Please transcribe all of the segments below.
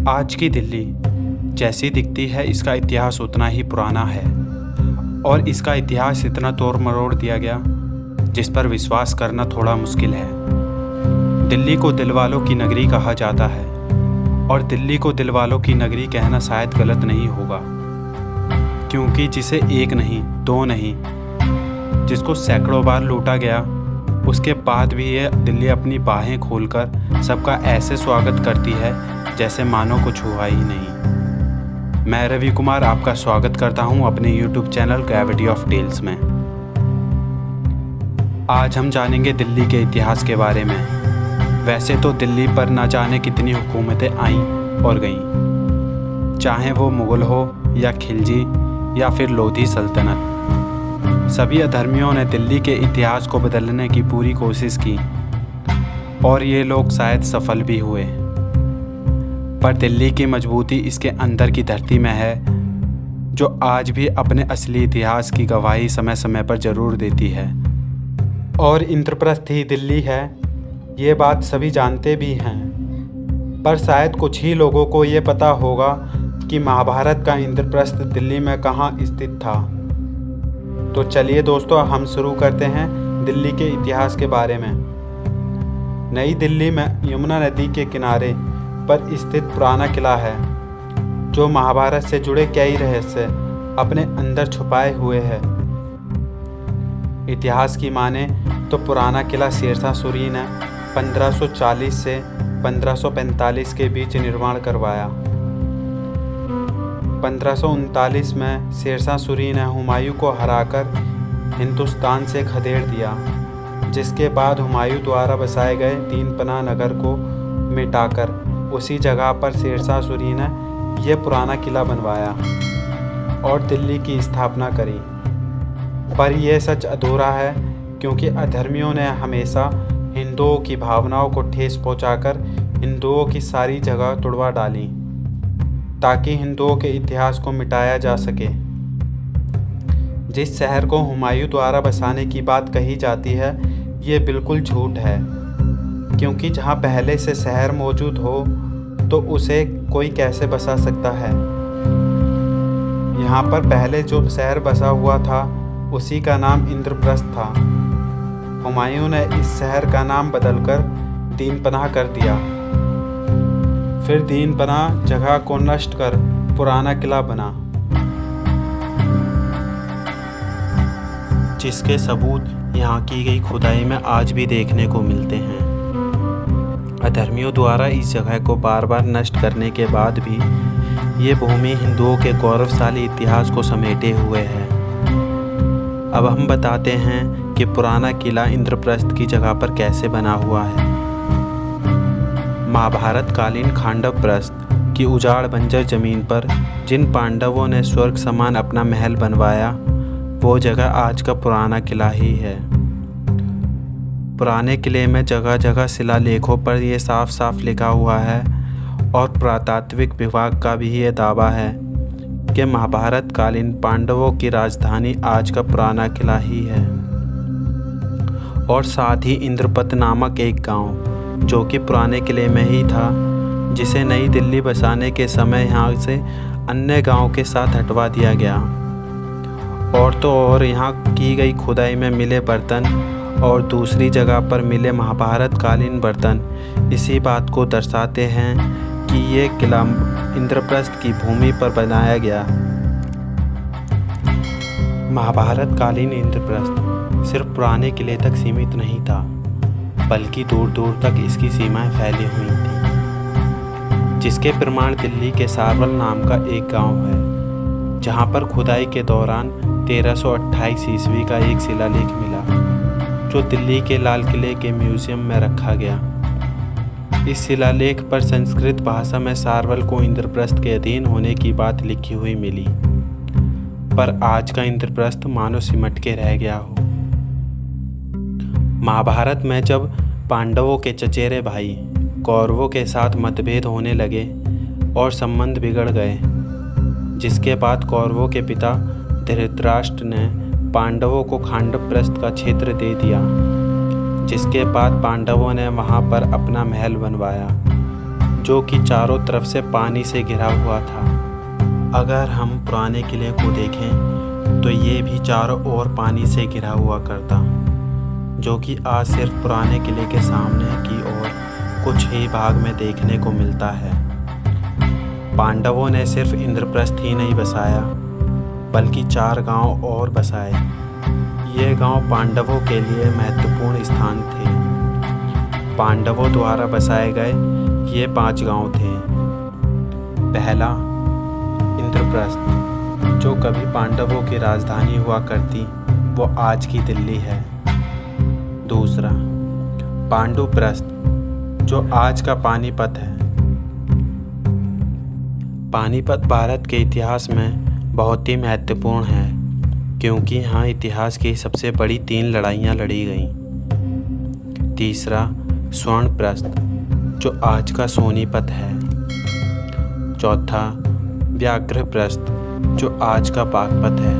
आज की दिल्ली जैसी दिखती है, इसका इतिहास उतना ही पुराना है और इसका इतिहास इतना तोड़ मरोड़ दिया गया जिस पर विश्वास करना थोड़ा मुश्किल है। दिल्ली को दिलवालों की नगरी कहा जाता है और दिल्ली को दिलवालों की नगरी कहना शायद गलत नहीं होगा, क्योंकि जिसे एक नहीं दो नहीं, जिसको सैकड़ों बार लूटा गया, उसके बाद भी ये दिल्ली अपनी बाहें खोलकर सबका ऐसे स्वागत करती है जैसे मानो कुछ हुआ ही नहीं। मैं रवि कुमार आपका स्वागत करता हूं अपने YouTube channel gravity of tales में। आज हम जानेंगे दिल्ली के इतिहास के बारे में। वैसे तो दिल्ली पर ना जाने कितनी हुकूमतें आईं और गईं, चाहे वो मुग़ल हो या खिलजी या फिर लोधी सल्तनत। सभी अधर्मियों ने दिल्ली के इतिहास को बदलने की पूरी कोशिश की और ये लोग शायद सफल भी हुए, पर दिल्ली की मजबूती इसके अंदर की धरती में है, जो आज भी अपने असली इतिहास की गवाही समय समय पर ज़रूर देती है। और इंद्रप्रस्थ ही दिल्ली है, ये बात सभी जानते भी हैं, पर शायद कुछ ही लोगों को ये पता होगा कि महाभारत का इंद्रप्रस्थ दिल्ली में कहाँ स्थित था। तो चलिए दोस्तों, हम शुरू करते हैं दिल्ली के इतिहास के बारे में। नई दिल्ली में यमुना नदी के किनारे पर स्थित पुराना किला है, जो महाभारत से जुड़े कई रहस्य अपने अंदर छुपाए हुए है। इतिहास की माने तो पुराना किला शेरशाह सूरी ने 1540 से 1545 के बीच निर्माण करवाया। 1539 में शेरशाह सूरी ने हुमायूं को हराकर हिंदुस्तान से खदेड़ दिया, जिसके बाद हुमायूं द्वारा बसाए गए दीनपना नगर को मिटाकर उसी जगह पर शेरशाह सूरी ने यह पुराना किला बनवाया और दिल्ली की स्थापना करी। पर यह सच अधूरा है, क्योंकि अधर्मियों ने हमेशा हिंदुओं की भावनाओं को ठेस पहुंचाकर हिंदुओं की सारी जगह तुड़वा डाली, ताकि हिंदुओं के इतिहास को मिटाया जा सके। जिस शहर को हुमायूं द्वारा बसाने की बात कही जाती है, ये बिल्कुल झूठ है, क्योंकि जहाँ पहले से शहर मौजूद हो तो उसे कोई कैसे बसा सकता है। यहाँ पर पहले जो शहर बसा हुआ था उसी का नाम इंद्रप्रस्थ था। हुमायूं ने इस शहर का नाम बदलकर दीनपनाह कर दिया। फिर दीनपनाह जगह को नष्ट कर पुराना किला बना, जिसके सबूत यहाँ की गई खुदाई में आज भी देखने को मिलते हैं। अधर्मियों द्वारा इस जगह को बार बार नष्ट करने के बाद भी ये भूमि हिंदुओं के गौरवशाली इतिहास को समेटे हुए है। अब हम बताते हैं कि पुराना किला इंद्रप्रस्थ की जगह पर कैसे बना हुआ है। महाभारत कालीन खांडव प्रस्थ की उजाड़ बंजर जमीन पर जिन पांडवों ने स्वर्ग समान अपना महल बनवाया, वो जगह आज का पुराना किला ही है। पुराने किले में जगह जगह शिलालेखों पर यह साफ साफ लिखा हुआ है और पुरातात्विक विभाग का भी ये दावा है कि महाभारत कालीन पांडवों की राजधानी आज का पुराना किला ही है। और साथ ही इंद्रपत नामक एक गांव, जो कि पुराने किले में ही था, जिसे नई दिल्ली बसाने के समय यहाँ से अन्य गांव के साथ हटवा दिया गया। और तो और यहाँ की गई खुदाई में मिले बर्तन और दूसरी जगह पर मिले महाभारत कालीन बर्तन इसी बात को दर्शाते हैं कि ये किला इंद्रप्रस्थ की भूमि पर बनाया गया। महाभारत कालीन इंद्रप्रस्थ सिर्फ पुराने किले तक सीमित नहीं था, बल्कि दूर दूर तक इसकी सीमाएं फैली हुई थी, जिसके प्रमाण दिल्ली के सारवल नाम का एक गांव है, जहां पर खुदाई के दौरान 1328 ईस्वी का एक शिलालेख मिला, जो दिल्ली के लाल किले के म्यूजियम में रखा गया। इस शिलालेख पर संस्कृत भाषा में सारवल को इंद्रप्रस्थ के अधीन होने की बात लिखी हुई मिली, पर आज का इंद्रप्रस्थ मानो सिमट के रह गया हो। महाभारत में जब पांडवों के चचेरे भाई कौरवों के साथ मतभेद होने लगे और संबंध बिगड़ गए, जिसके बाद कौरवों के पिता धृतराष्ट्र ने पांडवों को खांडवप्रस्थ का क्षेत्र दे दिया, जिसके बाद पांडवों ने वहां पर अपना महल बनवाया, जो कि चारों तरफ से पानी से घिरा हुआ था। अगर हम पुराने किले को देखें तो ये भी चारों ओर पानी से घिरा हुआ करता, जो कि आज सिर्फ पुराने किले के सामने की ओर कुछ ही भाग में देखने को मिलता है। पांडवों ने सिर्फ इंद्रप्रस्थ ही नहीं बसाया, बल्कि 4 गांव और बसाए। ये गांव पांडवों के लिए महत्वपूर्ण स्थान थे। पांडवों द्वारा बसाए गए ये 5 गांव थे। पहला, इंद्रप्रस्थ, जो कभी पांडवों की राजधानी हुआ करती, वो आज की दिल्ली है। दूसरा, पांडुप्रस्थ, जो आज का पानीपत है। पानीपत भारत के इतिहास में बहुत ही महत्वपूर्ण है, क्योंकि यहाँ इतिहास की सबसे बड़ी 3 लड़ाइयाँ लड़ी गईं। तीसरा, स्वर्णप्रस्थ, जो आज का सोनीपत है। चौथा, व्याघ्रप्रस्थ, जो आज का बागपत है।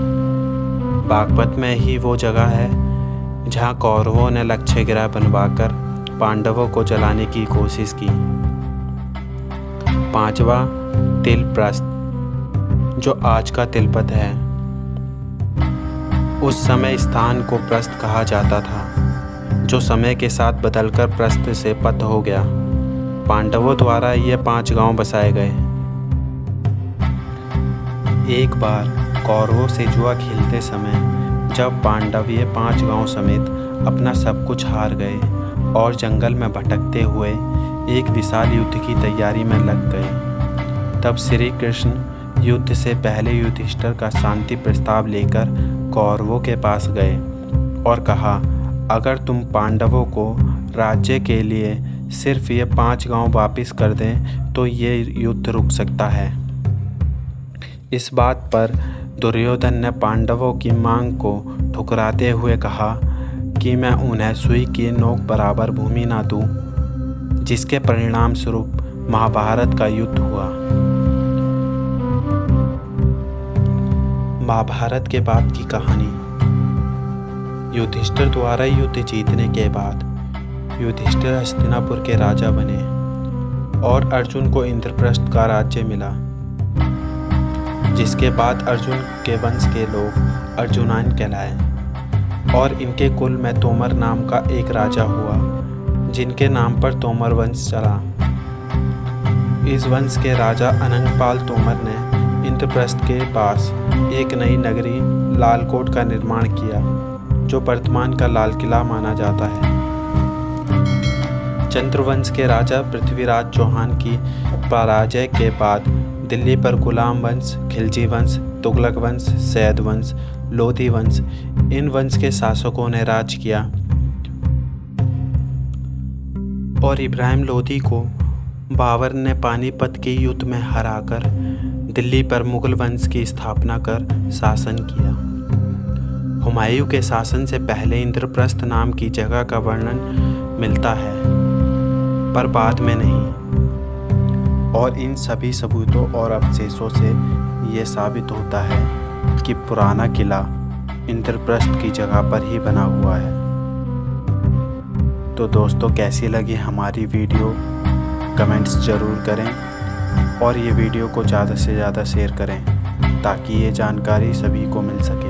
बागपत में ही वो जगह है जहाँ कौरवों ने लक्षगृह बनवाकर पांडवों को जलाने की कोशिश की। पांचवा, तिलप्रस्थ, जो आज का तिलपत है। उस समय स्थान को प्रस्थ कहा जाता था, जो समय के साथ बदलकर प्रस्थ से पत हो गया। पांडवों द्वारा ये 5 गांव बसाए गए। एक बार कौरवों से जुआ खेलते समय जब पांडव ये 5 गांव समेत अपना सब कुछ हार गए और जंगल में भटकते हुए एक विशाल युद्ध की तैयारी में लग गए, तब श्री कृष्ण युद्ध से पहले युधिष्ठिर का शांति प्रस्ताव लेकर कौरवों के पास गए और कहा, अगर तुम पांडवों को राज्य के लिए सिर्फ ये 5 गांव वापस कर दें तो ये युद्ध रुक सकता है। इस बात पर दुर्योधन ने पांडवों की मांग को ठुकराते हुए कहा कि मैं उन्हें सुई की नोक बराबर भूमि ना दूं, जिसके परिणाम स्वरूप महाभारत का युद्ध हुआ। महाभारत के बाद की कहानी। युधिष्ठिर द्वारा युद्ध जीतने के बाद युधिष्ठिर हस्तिनापुर के राजा बने और अर्जुन को इंद्रप्रस्थ का राज्य मिला, जिसके बाद अर्जुन के वंश के लोग अर्जुनायन कहलाए और इनके कुल में तोमर नाम का एक राजा हुआ, जिनके नाम पर तोमर वंश चला। इस वंश के राजा अनंगपाल तोमर ने इंद्रप्रस्थ के पास एक नई नगरी लालकोट का निर्माण किया, जो वर्तमान का लाल किला माना जाता है। चंद्रवंश के राजा पृथ्वीराज चौहान की पराजय के बाद दिल्ली पर गुलाम वंश, खिलजी वंश, तुगलक वंश, सैद वंश, लोधी वंश, इन वंश के शासकों ने राज किया और इब्राहिम लोधी को बाबर ने पानीपत के युद्ध में हराकर दिल्ली पर मुगल वंश की स्थापना कर शासन किया। हुमायूं के शासन से पहले इंद्रप्रस्थ नाम की जगह का वर्णन मिलता है, पर बाद में नहीं, और इन सभी सबूतों और अवशेषों से ये साबित होता है कि पुराना किला इंद्रप्रस्थ की जगह पर ही बना हुआ है। तो दोस्तों, कैसी लगी हमारी वीडियो कमेंट्स ज़रूर करें और ये वीडियो को ज़्यादा से ज़्यादा शेयर करें, ताकि ये जानकारी सभी को मिल सके।